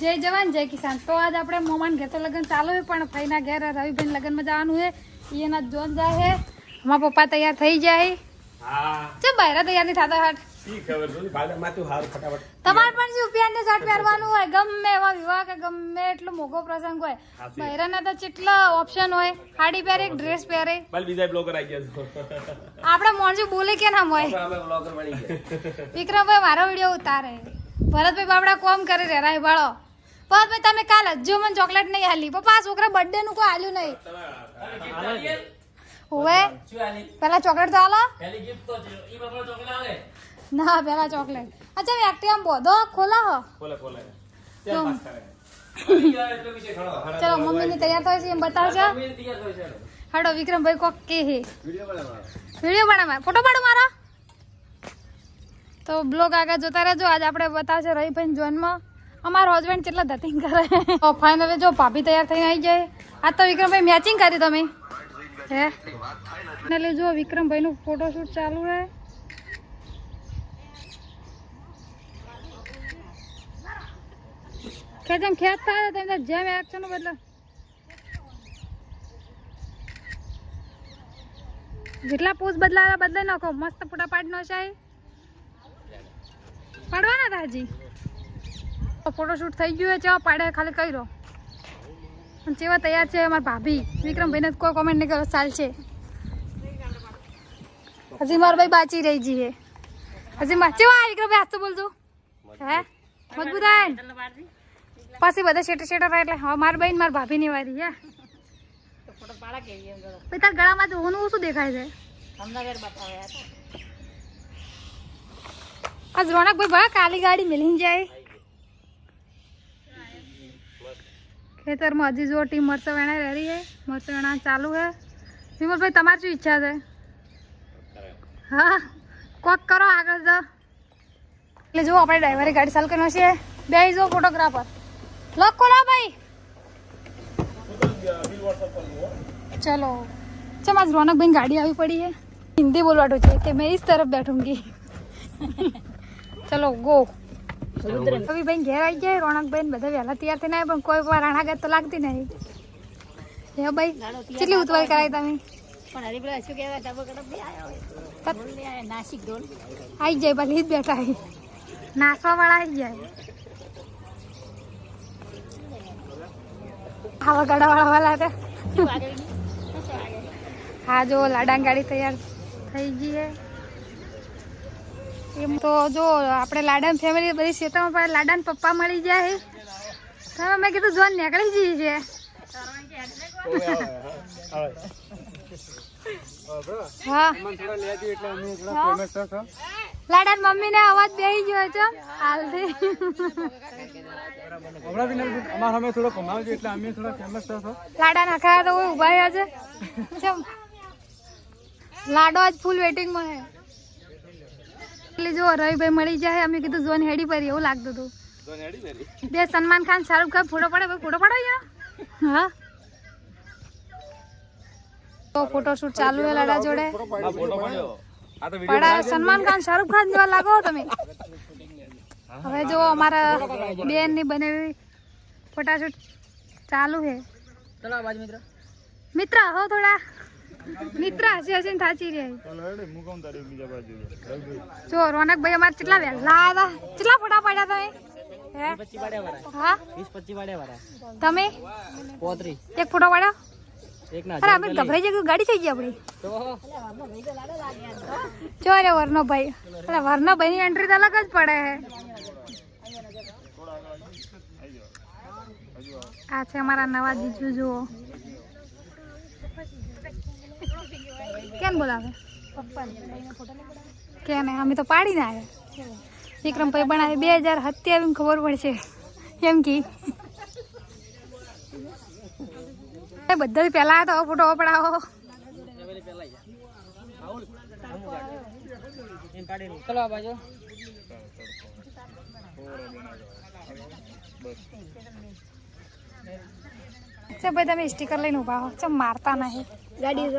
જય જવાન જય કિસાન। તો આજ આપણે મોમાન ઘેર તો લગન ચાલુ है पण फईना घेर रविबेन लगन में जावानुं है। एना जोन जाए है हमारा पप्पा तैयार થઈ જાય। हां चल बाहर तैयार नहीं थाता हट की खबर थोड़ी बाला माथું હાર ફટાફટ તમાર પણ જો પ્યારને શર્ટ પહેરવાનું હોય ગમે એવા વિવાહ કે ગમે એટલો મોગો પ્રસંગ હોય બહેરાના તો કેટલા ઓપ્શન હોય। સાડી પહેરે ડ્રેસ પહેરે બલ બીજા બ્લોગર આવી ગયા આપડા મોણજી બોલે કે ના હોય આપણે બ્લોગર બની ગયા। વિક્રમભાઈ મારો વિડિયો ઉતારે ભરતભાઈ બાબડા કોમ કરે રે રાય બાળો ભરતભાઈ તમે કાલ હજુ મને ચોકલેટ નહીં આલી પપ્પા છોકરા બર્થડે નું કોઈ આલ્યું નહીં होवे पहला चॉकलेट तो आला पहली गिफ्ट तो ई बाबा चॉकलेट आले ना पहला चॉकलेट अच्छा एक्टिवा में बोधो खोला हो खोला खोला चल पास करे चलो मम्मी ने तैयार थई છે એમ બતાવ છો મમ્મી તૈયાર થઈ છે હાડો વિક્રમ ભાઈ કોક કે હે વિડિયો બનાવા फोटो પાડો મારો तो ब्लॉग आगे जोता रहजो। आज આપણે બતાવ છે રહીબેન જોન માં અમાર હસબન્ડ કેટલા ધતિંગ કરે તો ફાઇનલી જો ભાભી તૈયાર થઈને આવી જાય। આ તો વિક્રમ ભાઈ મેચિંગ કરી તમે है ने जो विक्रम भाई नु फोटोशूट चालू है। खेतम खेतता है तो जेम एक्शन बदला જેટલા પોઝ બદલાવા બદલાઈ નાખો મસ્ત ફોટા પાડનો છે પાડવાના હતા હજી ફોટોશૂટ થઈ ગયું છે પાડે ખાલી કર્યો चेवा तैयार है हमारे भाभी विक्रम भाई ने कोई कमेंट नहीं करो साल से हजी मार भाई बाची रही जी है हजी मार चेवा विक्रम भाई आज तो बोल दो है मजबूत है पासी बदा शेटर शेटर એટલે હા માર બહેન માર ભાભી ની વારી હે તો ફોટો પાડા કેવી એમ ગળો પૈતા ગળામાં તો હોનું શું દેખાય છે તમને વેર બતાવે યાર आज रोनक भाई बड़ा काली गाड़ी मिली जाए खेतर में हजी जो टीम मरचा वेणा रही है मरचा वेणा चालू है। विमल भाई तमार शू इच्छा है हाँ कोक करो आगे जा એટલે જો આપણે ડ્રાઈવરે ગાડી ચાલુ કરનો છે બે જો ફોટોગ્રાફર લોક ખોલો ભાઈ चलो चल आज रौनक भाई गाड़ी આવી પડી है हिंदी बोलवाटो છે कि मैं इस तरफ बैठूंगी चलो गो अभी भाई घेर आई जाए रौनक भाई બધા વહેલા તૈયાર થઈને પણ કોઈ રાણાગત તો લાગતી નહીં હે ભાઈ કેટલી ઉતવાઈ કરાઈ તમે પણ હરીબલા શું કહેવા ડબો કડબ બી આયો હોય ઢોલ લે આયા નાસિક ઢોલ आई जाए भले ही बैठा है नाचवा वाला आई जाए हवा गड़ा वाला था हाँ जो लाडा गाड़ी तैयार થઈ ગઈ है એમ તો જો આપણે લાડા ફેમિલી બધી ખેતરમાં પર લાડા ને પપ્પા મળી જાય તો મેં કીધું જોન નીકળી જઈએ છે હા લાડા મમ્મી ને અવાજ બેહી ગયો છે હાલથી હમણાં બી અમાર અમે થોડો કમાવજો એટલે અમે થોડા ફેમસ થશો લાડા નાખા તો કોઈ ઉભા રહ્યા છે ચમ લાડો આજ ફૂલ વેટિંગ માં હે जो रवि भाई मળી जाए अमे कीधु जोन हेडी पर એવું લાગતું હતું જોન હેડી પેરી બે સલમાન ખાન શાહરુખ ખાન ફોટો પાડે યાર हां तो फोटोशूट चालू है लाडा जोड़े फोटो पाड्यो आ तो वीडियो बड़ा सलमान खान शाहरुख खान जेवा लागो તમે હવે જો અમારા બેન ની બનેવી फोटोशूट चालू है चलो आवाज मित्र हो थोड़ा मित्र हसी हसी थाची रे जो रौनक भाई हमारे चिटला वेला था चिटला फोटा पाड्या તમે હે 25 પાડ્યા વાળા હા 20-25 પાડ્યા વાળા તમે 35 એક ફોટો પાડ્યો એક ના અરે અમે ગભરાઈ જઈ ગાડી થઈ ગઈ આપણી તો જો રે વર્નો ભાઈ અરે વર્નો ભાઈ ની એન્ટ્રી તો અલગ જ પડે હે આ છે અમારા નવા જીજુ જો કેમ બોલાવે પપ્પા કે ને અમે તો પાડી ના આવ્યા વિક્રમ ભાઈ બનાવે 2027 માં ખબર પડશે કેમ કી એ બધા પહેલા તો ફોટો પડાવો ચલો આ બાજુ છે ભાઈ તમે સ્ટીકર લઈને ઉભા હો ચમ મારતા નહીં ગાડી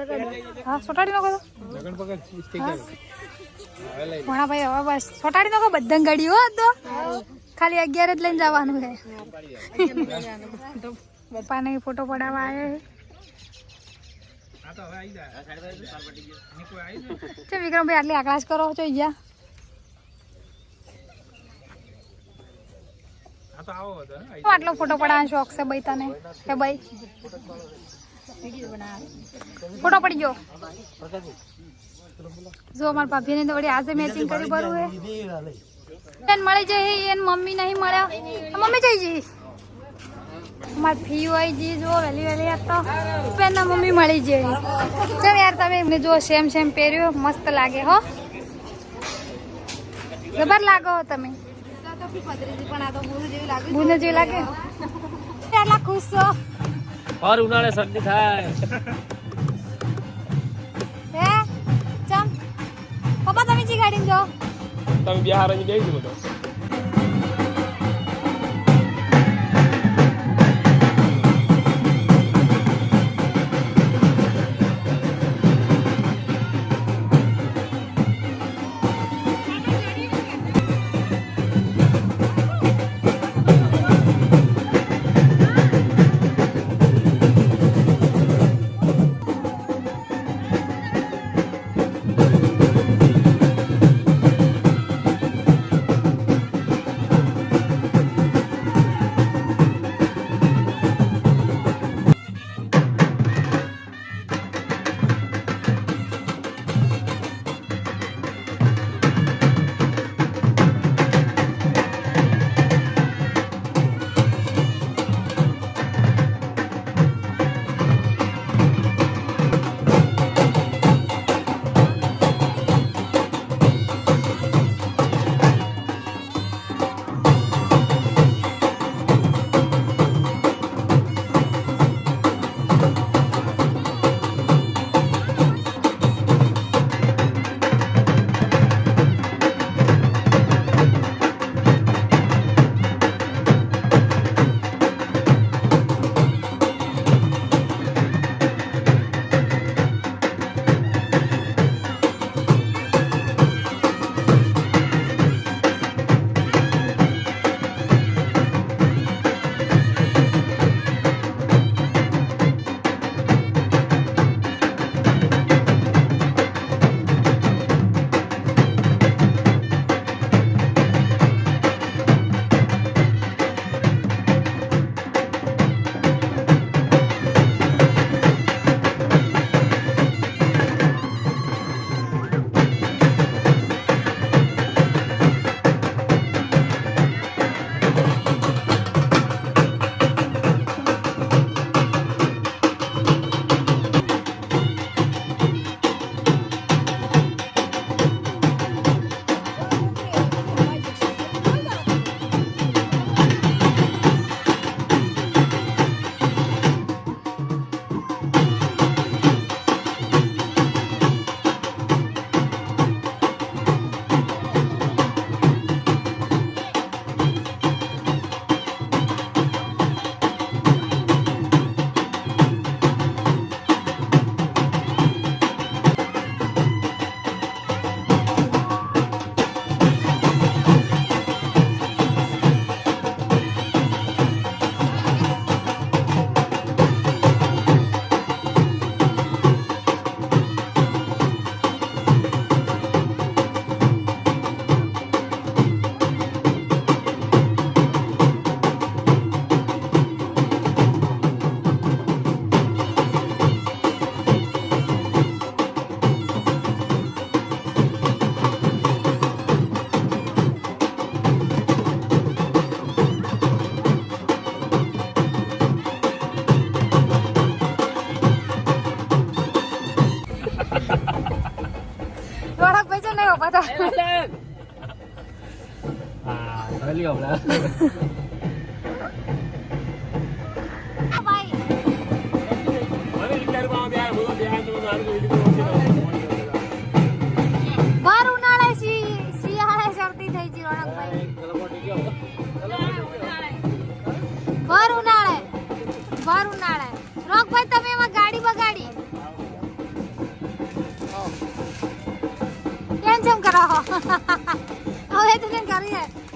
હા સોટાડી નાખો જગન પકડ સ્ટીકર ભણા ભાઈ હવે બસ સોટાડી નાખો બધા ગાડી હો તો ખાલી 11 જ લઈને જવાનું છે. પપ્પાને ફોટો પડાવવા આવ્યા છે. વિક્રમભાઈ આટલી આકલાશ કરો છો અહીંયા? આટલો ફોટો પડાવવાનો શોખ છે ભાઈ તને? હે ભાઈ ફોટો પડી ગયો. જો અમારા ભાભીને તો વળી આજે મેચિંગ કરી ભરવું હે. એને મળી જાય એને મમ્મી નહીં મળ્યા. મમ્મી જઈ જઈ અમારે ફી હોય જી જો વહેલી યાદ તો પેનના મમ્મી મળી જાય. ચાલ યાર તમે એમને જો સેમ પહેર્યો મસ્ત લાગે હો. જબર લાગો હો તમે. બુને જેવી લાગે. એટલા ખુશ છો? और उन्हाळे सर्दी થાય. હે ચમ પપ્પા તમે જી ગાડીમાં જો. તમે બિહારની બેસી બધો.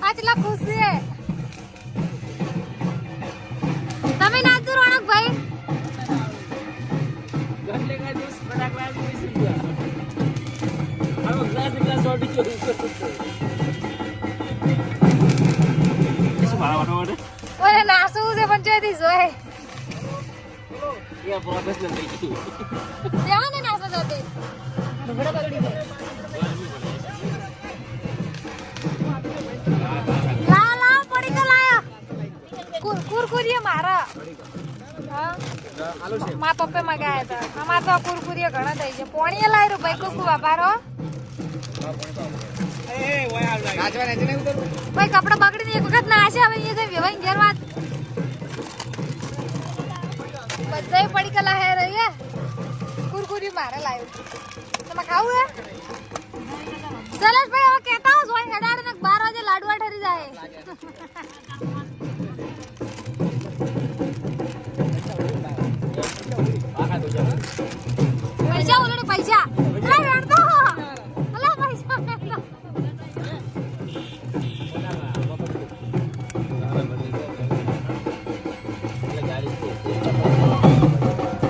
આટલા ખુશ છે તમે નાચો રોણકભાઈ ગલ્લે કા દિવસ બડા ક્લાસ में सीखा हम क्लास ऑडिट जो इस बार वाला ઓરે નાસુ છે પણ જોઈતી જોય ये प्रोफेशनल नहीं દેવા ને નાસો જોતે બડા બગડી દે લા લા પડી તો લાયા કુરકુરિયા મારા હા મા પપ્પે મગાયા હતા અમાર તો કુરકુરિયા ઘણા થઈ ગયા પોણીએ લાયરો ભાઈ કોકુ વાપારો ભાઈ કપડા બગડીને એક વખત ના આશે હવે અહીંયા જઈ વેવાઈ ઘેર વાત બધાય પડી કલા હે રહી હે કુરકુરી મારે લાવ્યો તમે ખાવું હે સલેશભાઈ હવે કહેતા હો સોય હેડાડ ને 12 વાગે લાડવા ઠરી જાય પૈસા ઓલરેડી પૈસા અલા હેડતો અલા પૈસા હેડતો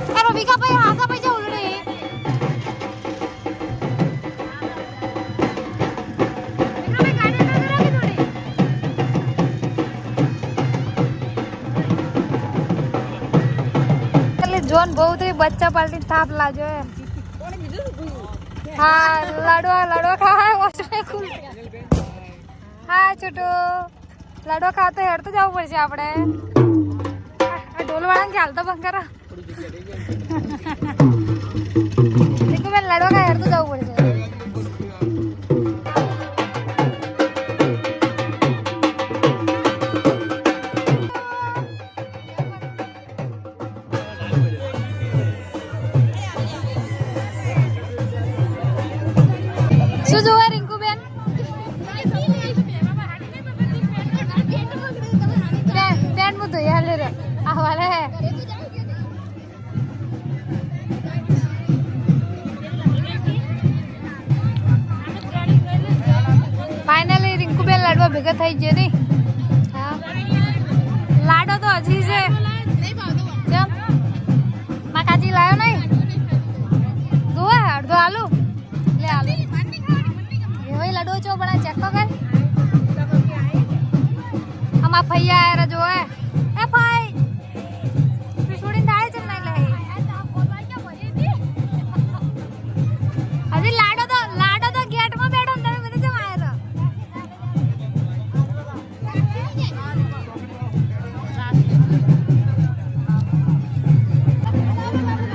તારો વિકા ભાઈ આખા પૈસા ઓલરેડી જોન બહુ તો બચ્ચા પાલટી થાપ લાજો હા લાડવા ખાવા ઓછે ખુલ હા છોટો લાડવા ખાવા તો હેડ તો જવું પડશે આપણે આ ઢોલવાળાને ખ્યાલ તો બંધ કરો દેખો બેન લાડવા ખાવા હેડ તો જવું પડશે શું જોવા રિંકુ બેન પેન મુ તો યાર લે આ વાલે ફાઇનલી રિંકુ બેન લાડવા ભેગા થઈ ગયા નહીં હા લાડો તો હજી છે કેમ માકાજી લાયો નહીં જોવે અડધો આલુ લે આલુ એવાય લાડો છો બડા ચેક તો કર અમાર ભૈયા આયરા જો એ ભાઈ પીછોડી થાય છે નહીં લે હજી લાડો તો ગેટ માં બેઠો ને તમે બધે જમ આયરા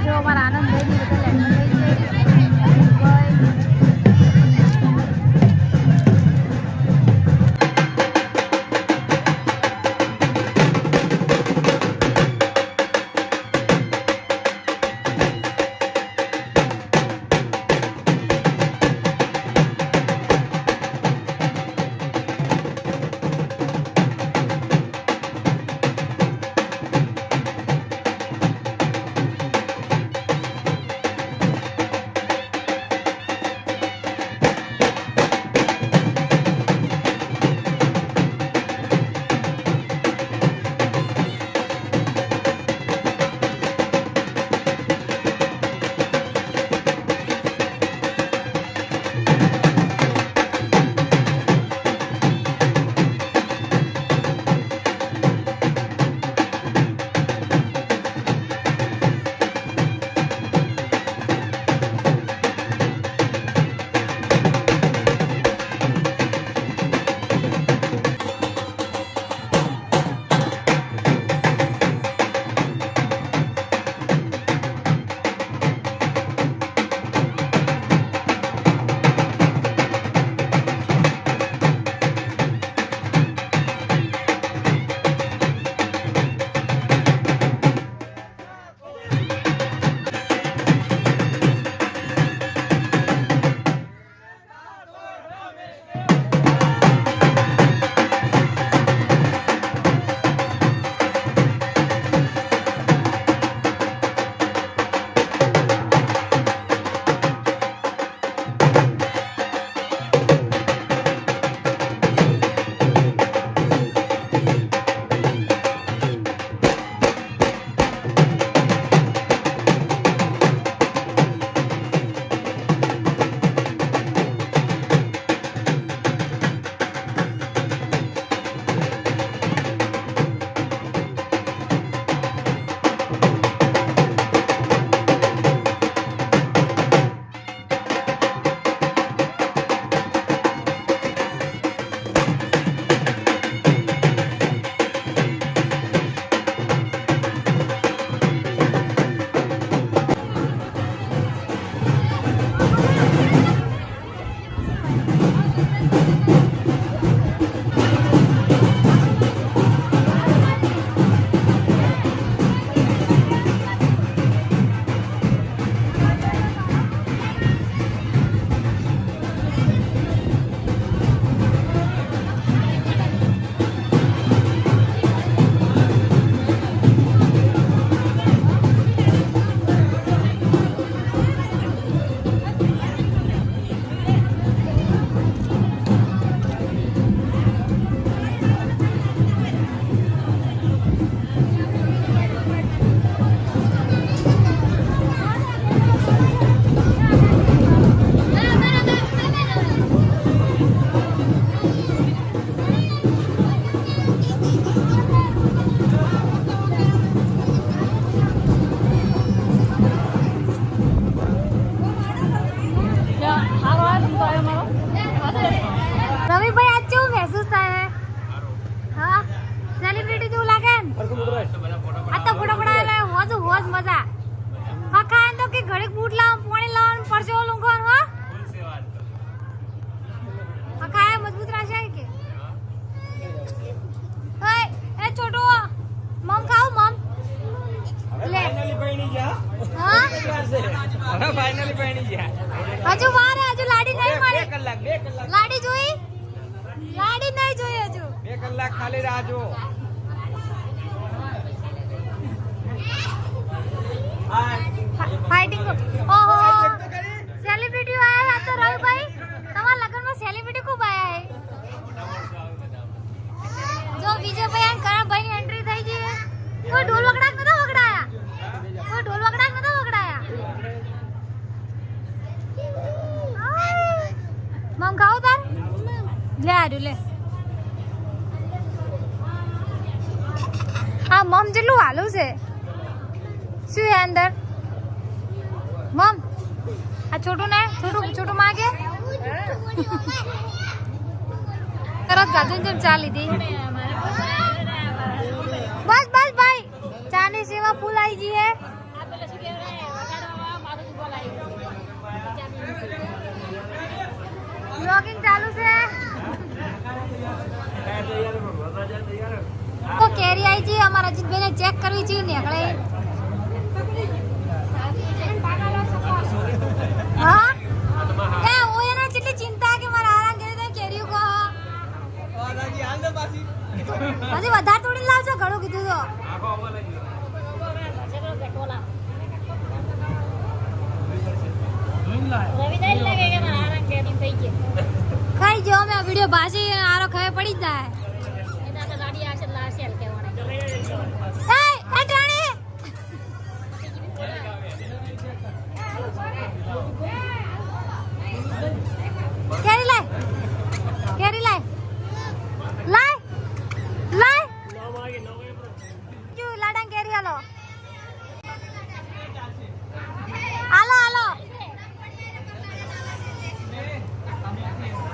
જો મારા આનંદ લઈ બધા લેટર લઈ ફાઇનલી પહેણી ગયા હજુ વાર હે, હજુ લાડી નહીં બે મળી. કલાક લાડી જોઈ? લાડી નહીં જોઈ હજુ. 2 કલાક ખાલી રાહ જો ફાઇટિંગ. ઓહો, સેલિબ્રિટી આયા હે તો રવિભાઈ. તમારા લગનમાં સેલિબ્રિટી ખૂબ આયા હે. જો વિજયભાઈ અને કરણભાઈ ની એન્ટ્રી થઈ ગઈ હે. કોઈ ઢોલ વગડાક નતો વગડાયા. કોઈ ઢોલ વગડાક નતો વગડાયા. મમ ખાવ તાર? લે આડું લે. આ મમ જેટલું હાલું છે. શું હે અંદર? મમ આ છોટું ને છોટું માગે તરત ગાજુ જેમ ચા લીધી. બસ બસ ભાઈ, ચા ની સેવા ફૂલ આવી ગઈ હે. બ્લોગિંગ ચાલુ છે. તો કેરી આવી છે અમારા અજીતભાઈ ને ચેક કરવી છે નીકળે. હા એ ઓયના કેટલી ચિંતા કે મારા આરામ કરી દે કેરીઓ કો. હજી વધારે તોડી લાવજો, ઘણું કીધું તો. ખાઈ જો મેં વિડિયો ભાસી આરો ખાય પડી જાય. કેરી લાય, કેરી લાય, લાય લાય. ક્યું લાડા કેરી હાલો હાલો હાલો.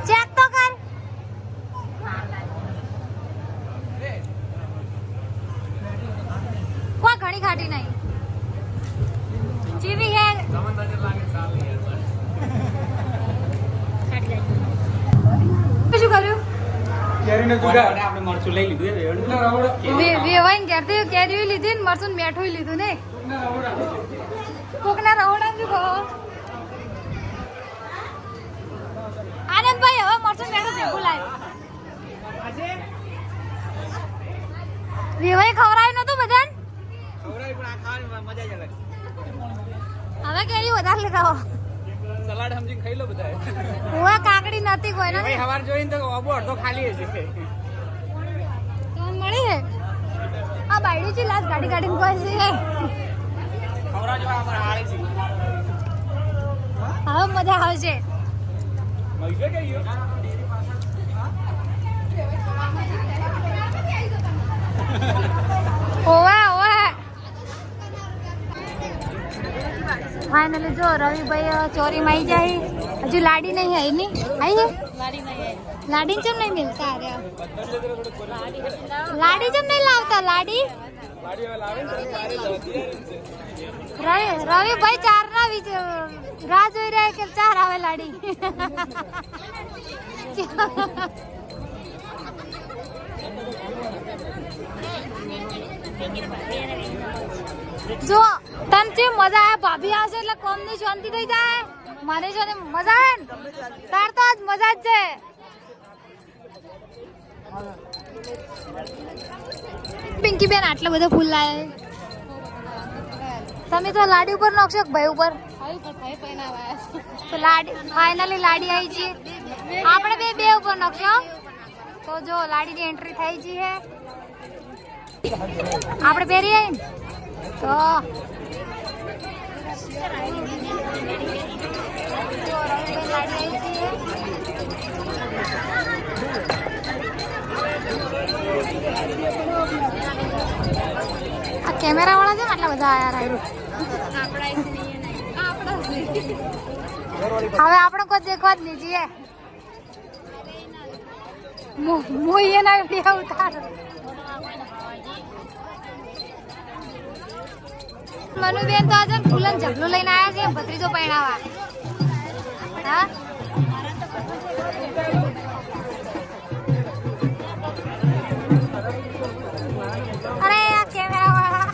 ચેક તો કર. કોઈ ઘણી ખાટી નહીં. જીવી હે શું કર્યું? કેરીને જુગાડ આપણે મરચું લઈ લીધું વેવાઈ કેરી કેરી લીધી ને મરચું મેઠું લીધું ને. કોકના રહોડા શું કહો? આનંદભાઈ હવે મરચું મેઠું ભેગું લાવ્યું. વેવાઈ ખવડાવ્યું નતું બધાને? ખવડાવી પણ આ ખાવાની મજા જ અલગ. હવે કેરી વધારે લેતા સલાડ સમજીને ખાઈ લો બધા. ઓવા કાકડી નથી કોઈ ને. ભાઈ હવાર જોઈને તો અબો અડધો ખાલી હશે. કોણ મળી હે? આ બાયડી છે લાસ ગાડી ગાડીને કોઈ છે. ખવડાવજો અમારા હાળે છે. હવે મજા આવશે. મઈકે ગયો. ઓવા ઓવા ફાઇનલી જો રવિભાઈ ચોરી માં આવી જાય. હજુ લાડી નહીં આવી ની આવી હે લાડી ચમ નહીં મિલતા. અરે લાડી ચમ નહીં લાવતા. લાડી રવિભાઈ ચાર ના રાહ જોઈ રહ્યા કે ચાર આવે લાડી. જો તને જે મજા આવે ભાભી આવશે એટલે કોમ ની શાંતિ થઈ જાય. મને છે ને મજા આવે ને તાર તો આજ મજા જ છે. પિંકી બેન આટલા બધા ફૂલ લાવે. તમે તો લાડી ઉપર નાખશો કે ભાઈ ઉપર? તો લાડી ફાઇનલી લાડી આવી છે. આપણે બે ઉપર નાખશો. તો જો લાડીની એન્ટ્રી થઈ ગઈ છે. આપણે પહેરી આવી ને તો આ કેમેરા વાળા છે ને આટલા બધા આયા. હવે આપણે કોઈ દેખવા જ નહીં જઈએ. મોઈએ ના વિડિયો ઉતાર. મનુબેન તો આજે ફૂલન ઝબલું લઈને આવ્યા છે ભત્રીજો પહેણાવા. હા અરે આ કેમેરા વાળા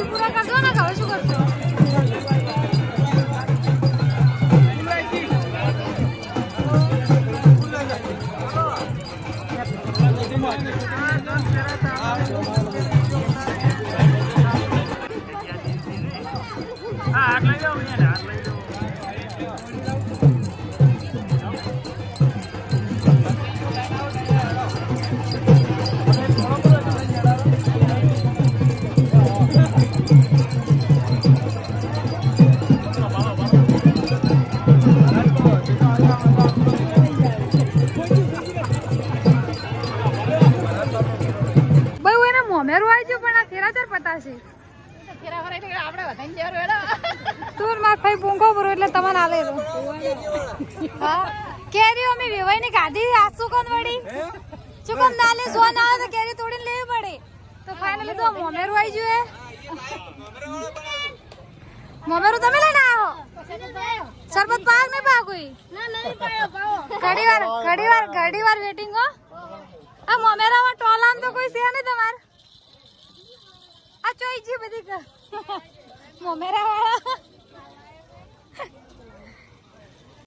ફૂલ પૂરા કરજો ને હવે શું કરશો મોમેરું આવી ગયું પણ આ ફેરાચર પતાશે તું માર ભાઈ પૂંખો ભરો એટલે તમને આલે હા કેરી અમે વેવાઈ ની ગાધી આ સુકન વળી સુકન ના લે જો ના આવે તો કેરી તોડીને લેવી પડે તો ફાઇનલી તો મોમેરું આવી ગયું મોમેરું તમે લઈને આવ્યો શરબત પાક નહીં પાકોઈ ઘડી વાર વેટિંગ હો આ મોમેરામાં ટોલામ તો કોઈ છે નહીં તમારે આ ચોઈ છે બધી મોમેરા વાળા